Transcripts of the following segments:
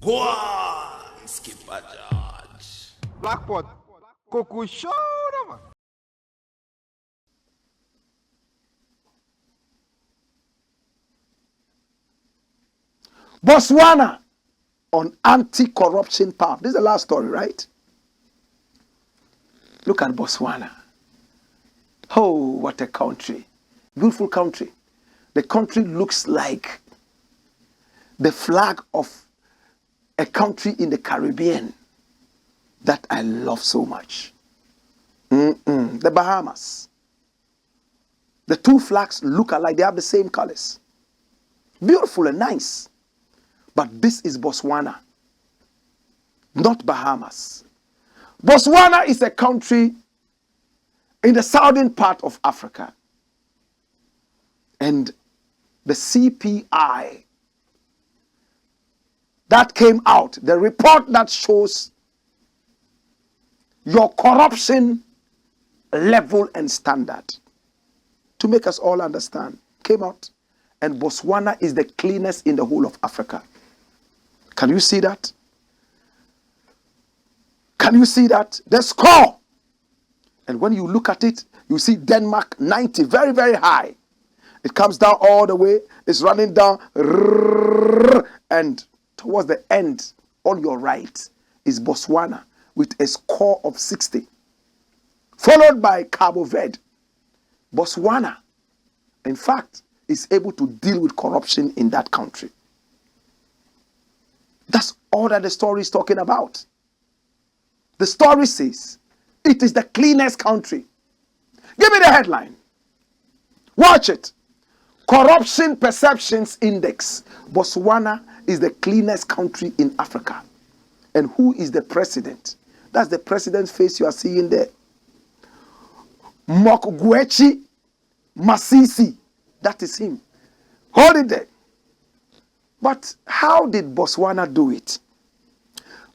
Go on, Skipper George. Blackpot, Coco Show. Botswana on anti-corruption path. This is the last story, right? Look at Botswana. Oh, what a country. Beautiful country. The country looks like the flag of a country in the Caribbean that I love so much. The Bahamas. The two flags look alike. They have the same colors. Beautiful and nice. But this is Botswana, not Bahamas. Botswana is a country in the southern part of Africa. And the CPI that came out, the report that shows your corruption level and standard, to make us all understand, came out. And Botswana is the cleanest in the whole of Africa. Can you see that? Can you see that? The score. And when you look at it, you see Denmark 90, very, very high. It comes down all the way. It's running down. And towards the end, on your right, is Botswana with a score of 60. Followed by Cabo Verde. Botswana, in fact, is able to deal with corruption in that country. That's all that the story is talking about. The story says it is the cleanest country. Give me the headline. Watch it. Corruption Perceptions Index. Botswana is the cleanest country in Africa. And who is the president? That's the president's face you are seeing there. Mokgweetsi Masisi. That is him. Hold it there. But how did Botswana do it?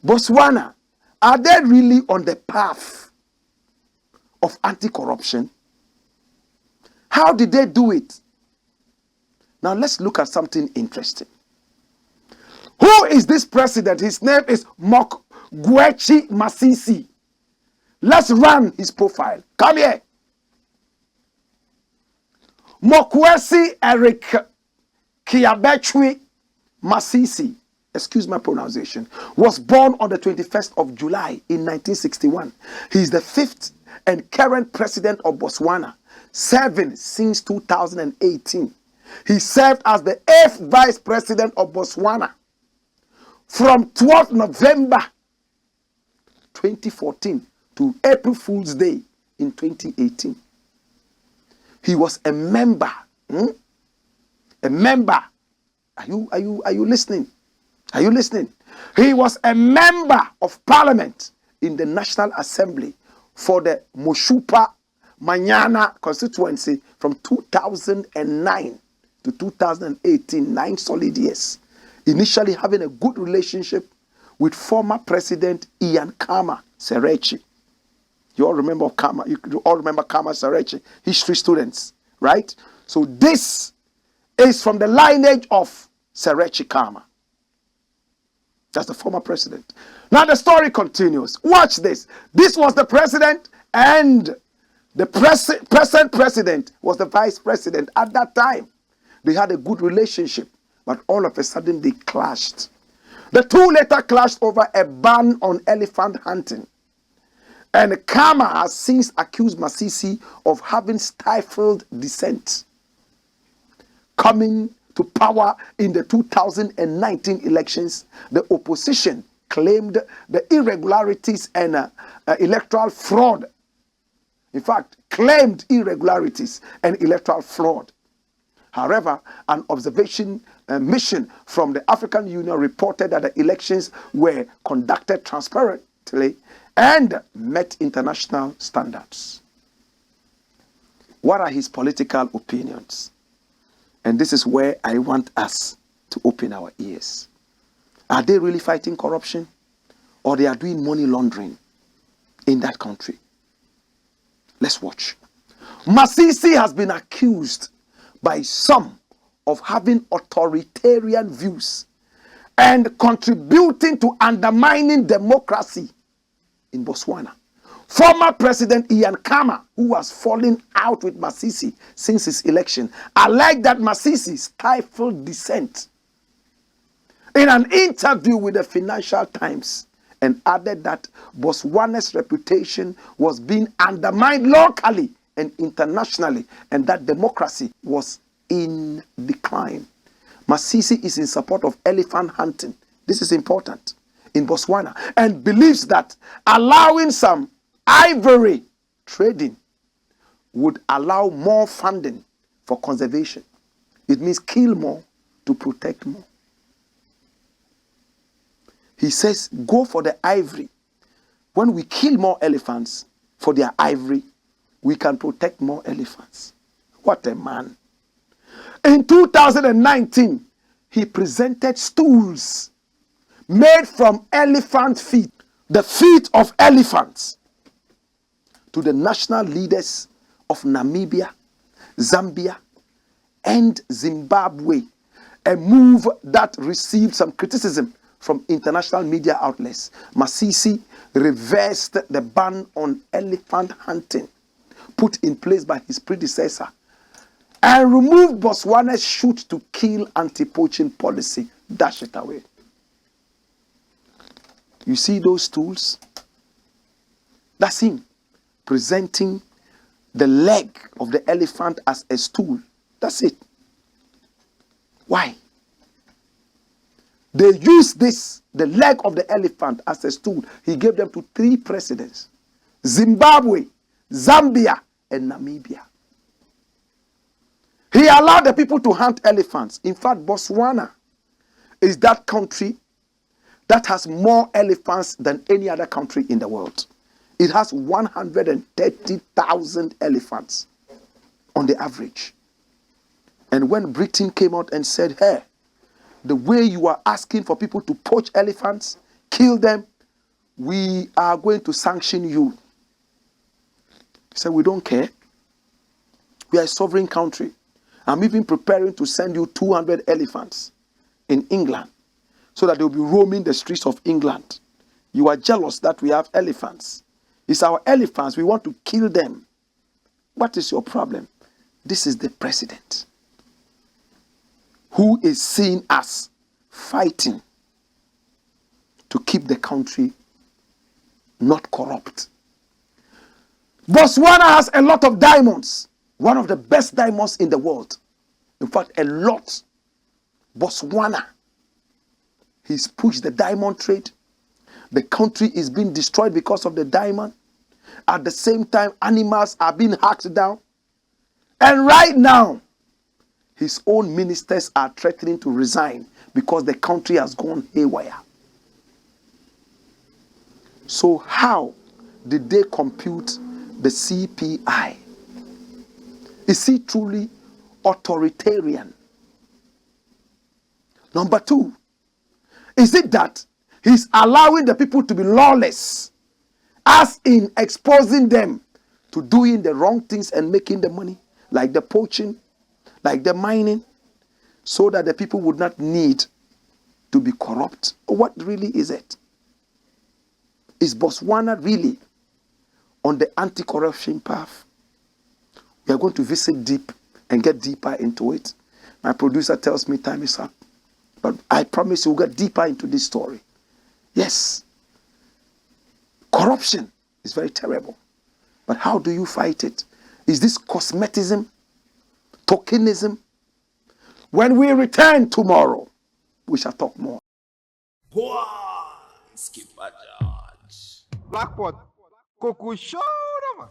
Botswana, are they really on the path of anti-corruption? How did they do it? Now let's look at something interesting. Who is this president? His name is Mokgweetsi Masisi. Let's run his profile. Come here. Mokgweetsi Eric Kiabetwi Masisi, excuse my pronunciation, was born on the 21st of July in 1961. He is the 5th and current president of Botswana, serving since 2018. He served as the 8th vice president of Botswana from 12th November 2014 to April Fool's Day in 2018. He was a member. A member. Are you listening? Are you listening? He was a member of parliament in the National Assembly for the Moshupa Manyana constituency from 2009 to 2018, 9 solid years. Initially having a good relationship with former President Ian Khama Seretse. You all remember Khama, you all remember Khama Seretse, history students, right? So this is from the lineage of Seretse Khama. That's the former president. Now the story continues. Watch this. This was the president, and the present president was the vice president at that time. They had a good relationship, but all of a sudden they clashed. The two later clashed over a ban on elephant hunting. And Khama has since accused Masisi of having stifled dissent. Coming to power in the 2019 elections, the opposition claimed the irregularities and electoral fraud. In fact, claimed irregularities and electoral fraud. However, an observation mission from the African Union reported that the elections were conducted transparently and met international standards. What are his political opinions? And this is where I want us to open our ears. Are they really fighting corruption? Or they are doing money laundering in that country? Let's watch. Masisi has been accused by some of having authoritarian views and contributing to undermining democracy in Botswana. Former President Ian Khama, who has fallen out with Masisi since his election, alleged that Masisi stifled dissent in an interview with the Financial Times, and added that Botswana's reputation was being undermined locally and internationally, and that democracy was in decline. Masisi is in support of elephant hunting. This is important in Botswana, and believes that allowing some ivory trading would allow more funding for conservation. It means kill more to protect more. He says, go for the ivory. When we kill more elephants for their ivory, we can protect more elephants. What a man. In 2019, he presented stools made from elephant feet, the feet of elephants, to the national leaders of Namibia, Zambia, and Zimbabwe, a move that received some criticism from international media outlets. Masisi reversed the ban on elephant hunting put in place by his predecessor and removed Botswana's shoot to kill anti-poaching policy. Dash it away. You see those tools? That's him presenting the leg of the elephant as a stool. That's it. Why? They used this, the leg of the elephant, as a stool. He gave them to 3 presidents: Zimbabwe, Zambia, and Namibia. He allowed the people to hunt elephants. In fact, Botswana is that country that has more elephants than any other country in the world. It has 130,000 elephants on the average. And when Britain came out and said, hey, the way you are asking for people to poach elephants, kill them, we are going to sanction you. He said, we don't care. We are a sovereign country. I'm even preparing to send you 200 elephants in England so that they'll be roaming the streets of England. You are jealous that we have elephants. It's our elephants. We want to kill them. What is your problem? This is the president who is seen as fighting to keep the country not corrupt. Botswana has a lot of diamonds. One of the best diamonds in the world. In fact, a lot. Botswana. He's pushed the diamond trade. The country is being destroyed because of the diamond. At the same time, animals are being hacked down. And right now, his own ministers are threatening to resign because the country has gone haywire. So how did they compute the CPI? Is he truly authoritarian? Number 2, is it that he's allowing the people to be lawless, as in exposing them to doing the wrong things and making the money, like the poaching, like the mining, so that the people would not need to be corrupt? What really is it? Is Botswana really on the anti-corruption path? We are going to visit deep and get deeper into it. My producer tells me time is up. But I promise you we'll get deeper into this story. Yes, corruption is very terrible. But how do you fight it? Is this cosmetism? Tokenism? When we return tomorrow, we shall talk more. Skipper George. Blakk Coco Show.